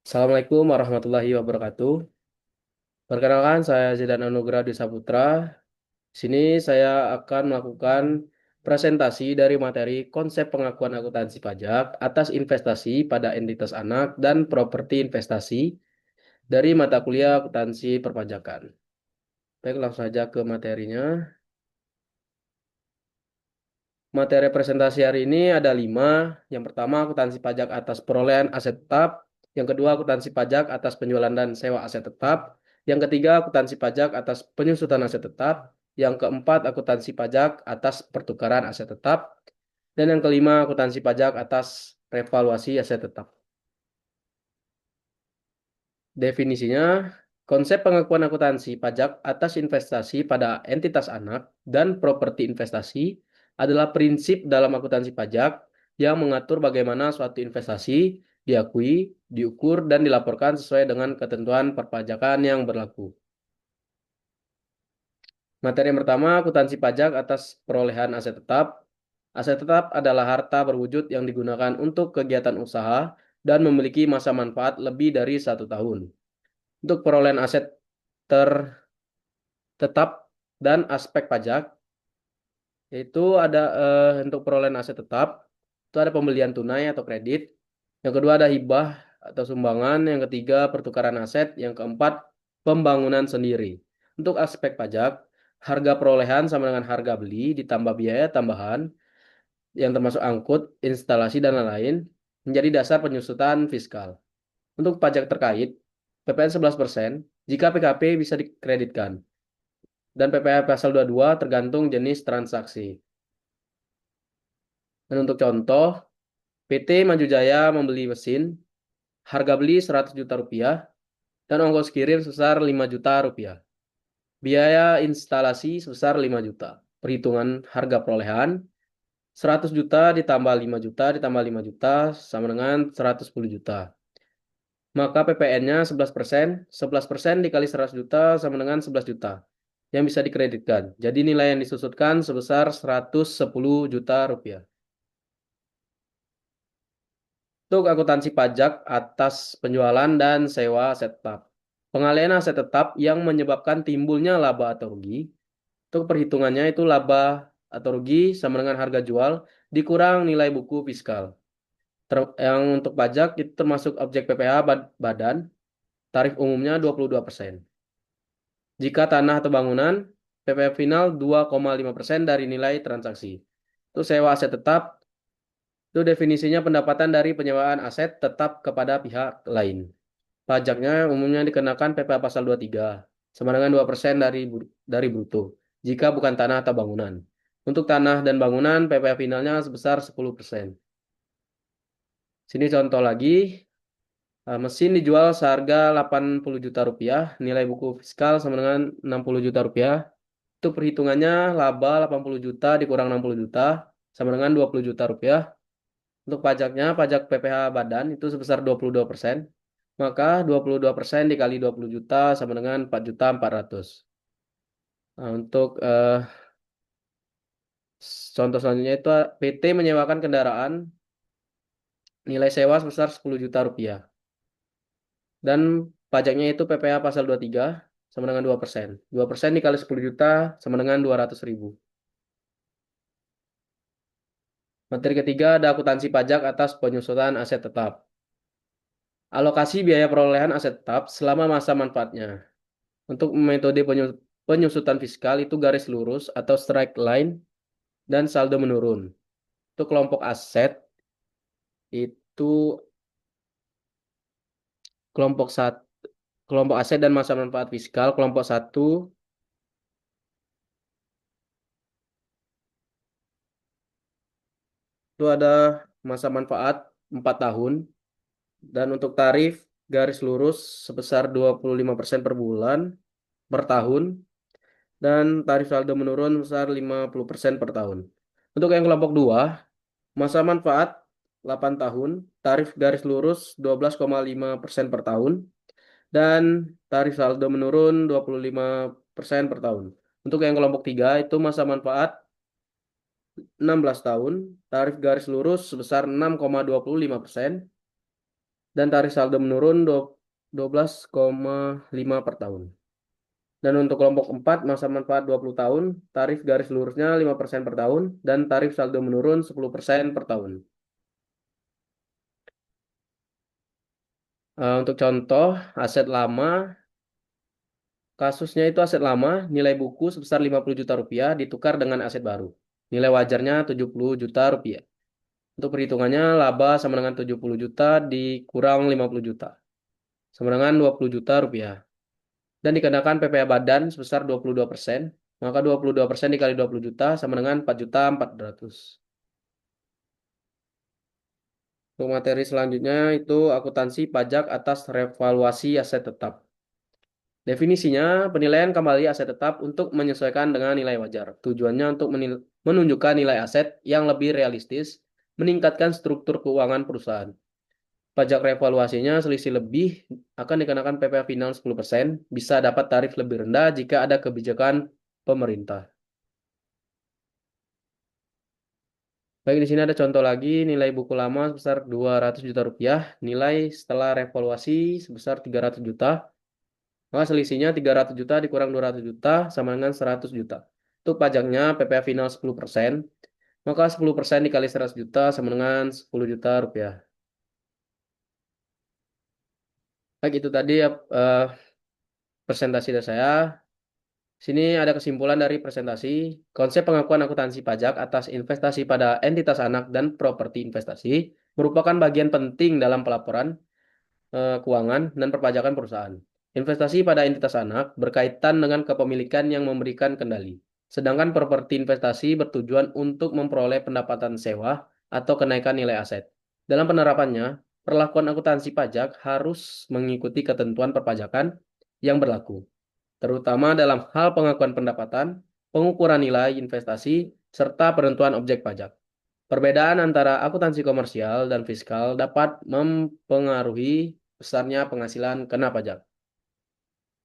Assalamualaikum warahmatullahi wabarakatuh. Perkenalkan, saya Zidan Anugrah Dwi Saputra. Di sini saya akan melakukan presentasi dari materi konsep pengakuan akuntansi pajak atas investasi pada entitas anak dan properti investasi dari mata kuliah akuntansi perpajakan. Baik, langsung saja ke materinya. Materi presentasi hari ini ada 5. Yang pertama, akuntansi pajak atas perolehan aset tetap. Yang kedua, akuntansi pajak atas penjualan dan sewa aset tetap. Yang ketiga, akuntansi pajak atas penyusutan aset tetap. Yang keempat, akuntansi pajak atas pertukaran aset tetap. Dan yang kelima, akuntansi pajak atas revaluasi aset tetap. Definisinya, konsep pengakuan akuntansi pajak atas investasi pada entitas anak dan properti investasi adalah prinsip dalam akuntansi pajak yang mengatur bagaimana suatu investasi diakui, diukur, dan dilaporkan sesuai dengan ketentuan perpajakan yang berlaku. Materi yang pertama, akuntansi pajak atas perolehan aset tetap. Aset tetap adalah harta berwujud yang digunakan untuk kegiatan usaha dan memiliki masa manfaat lebih dari 1 tahun. Untuk perolehan aset tetap dan aspek pajak, yaitu ada untuk perolehan aset tetap, itu ada pembelian tunai atau kredit. Yang kedua ada hibah atau sumbangan. Yang ketiga pertukaran aset. Yang keempat pembangunan sendiri. Untuk aspek pajak, harga perolehan sama dengan harga beli ditambah biaya tambahan yang termasuk angkut, instalasi, dan lain-lain menjadi dasar penyusutan fiskal. Untuk pajak terkait, PPN 11% jika PKP bisa dikreditkan. Dan PPh pasal 22 tergantung jenis transaksi. Dan untuk contoh, PT Maju Jaya membeli mesin, harga beli 100 juta rupiah, dan ongkos kirim sebesar 5 juta rupiah. Biaya instalasi sebesar 5 juta. Perhitungan harga perolehan, 100 juta ditambah 5 juta ditambah 5 juta sama dengan 110 juta. Maka PPN-nya 11%, 11% dikali 100 juta sama dengan 11 juta yang bisa dikreditkan. Jadi nilai yang disusutkan sebesar 110 juta rupiah. Untuk akuntansi pajak atas penjualan dan sewa aset tetap. Pengalihan aset tetap yang menyebabkan timbulnya laba atau rugi. Untuk perhitungannya itu laba atau rugi sama dengan harga jual dikurang nilai buku fiskal. Yang untuk pajak itu termasuk objek PPh badan, tarif umumnya 22%. Jika tanah atau bangunan, PPh final 2,5% dari nilai transaksi. Itu sewa aset tetap, itu definisinya pendapatan dari penyewaan aset tetap kepada pihak lain. Pajaknya umumnya dikenakan PPh pasal 23, sama dengan 2% dari bruto, jika bukan tanah atau bangunan. Untuk tanah dan bangunan, PPh finalnya sebesar 10%. Sini contoh lagi, mesin dijual seharga 80 juta rupiah, nilai buku fiskal sama dengan 60 juta rupiah. Itu perhitungannya laba 80 juta dikurang 60 juta, sama dengan 20 juta rupiah. Untuk pajaknya, pajak PPh badan itu sebesar 22%. Maka 22% dikali 20 juta sama dengan 4 juta 400. Nah, untuk contoh selanjutnya itu PT menyewakan kendaraan nilai sewa sebesar 10 juta rupiah. Dan pajaknya itu PPh pasal 23 sama dengan 2%. 2% dikali 10 juta sama dengan 200 ribu. Materi ketiga ada akuntansi pajak atas penyusutan aset tetap. Alokasi biaya perolehan aset tetap selama masa manfaatnya. Untuk metode penyusutan fiskal itu garis lurus atau straight line dan saldo menurun. Untuk kelompok aset itu kelompok satu, kelompok aset dan masa manfaat fiskal kelompok 1 itu ada masa manfaat 4 tahun dan untuk tarif garis lurus sebesar 25% per bulan per tahun dan tarif saldo menurun sebesar 50% per tahun. Untuk yang kelompok 2 masa manfaat 8 tahun, tarif garis lurus 12,5% per tahun, dan tarif saldo menurun 25% per tahun. Untuk yang kelompok 3 itu masa manfaat 16 tahun, tarif garis lurus sebesar 6,25%, dan tarif saldo menurun 12,5 per tahun. Dan untuk kelompok 4 masa manfaat 20 tahun, tarif garis lurusnya 5% per tahun, dan tarif saldo menurun 10% per tahun. Untuk contoh, aset lama, kasusnya itu aset lama, nilai buku sebesar 50 juta rupiah ditukar dengan aset baru. Nilai wajarnya 70 juta rupiah. Untuk perhitungannya, laba sama dengan 70 juta dikurang 50 juta. Sama dengan 20 juta rupiah. Dan dikenakan PPh badan sebesar 22%, maka 22% dikali 20 juta sama dengan 4 juta 400. Untuk materi selanjutnya itu akuntansi pajak atas revaluasi aset tetap. Definisinya, penilaian kembali aset tetap untuk menyesuaikan dengan nilai wajar. Tujuannya untuk menunjukkan nilai aset yang lebih realistis, meningkatkan struktur keuangan perusahaan. Pajak revaluasinya selisih lebih akan dikenakan PPh final 10%, bisa dapat tarif lebih rendah jika ada kebijakan pemerintah. Baik, di sini ada contoh lagi, nilai buku lama sebesar 200 juta rupiah, nilai setelah revaluasi sebesar 300 juta, maka selisihnya 300 juta dikurang 200 juta sama dengan 100 juta. Untuk pajaknya PPh final 10%, maka 10% dikali 100 juta sama dengan 10 juta rupiah. Baik, itu tadi ya presentasi dari saya. Sini ada kesimpulan dari presentasi. Konsep pengakuan akuntansi pajak atas investasi pada entitas anak dan properti investasi merupakan bagian penting dalam pelaporan keuangan dan perpajakan perusahaan. Investasi pada entitas anak berkaitan dengan kepemilikan yang memberikan kendali. Sedangkan properti investasi bertujuan untuk memperoleh pendapatan sewa atau kenaikan nilai aset. Dalam penerapannya, perlakuan akuntansi pajak harus mengikuti ketentuan perpajakan yang berlaku, terutama dalam hal pengakuan pendapatan, pengukuran nilai investasi, serta penentuan objek pajak. Perbedaan antara akuntansi komersial dan fiskal dapat mempengaruhi besarnya penghasilan kena pajak.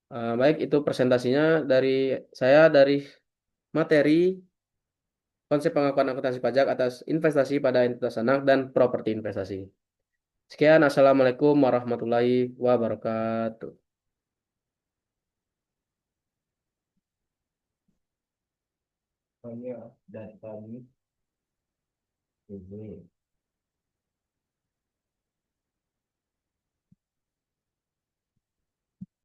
Baik, itu presentasinya dari saya dari materi konsep pengakuan akuntansi pajak atas investasi pada entitas anak dan properti investasi. Sekian, Assalamualaikum warahmatullahi wabarakatuh. Oh iya, dari tadi.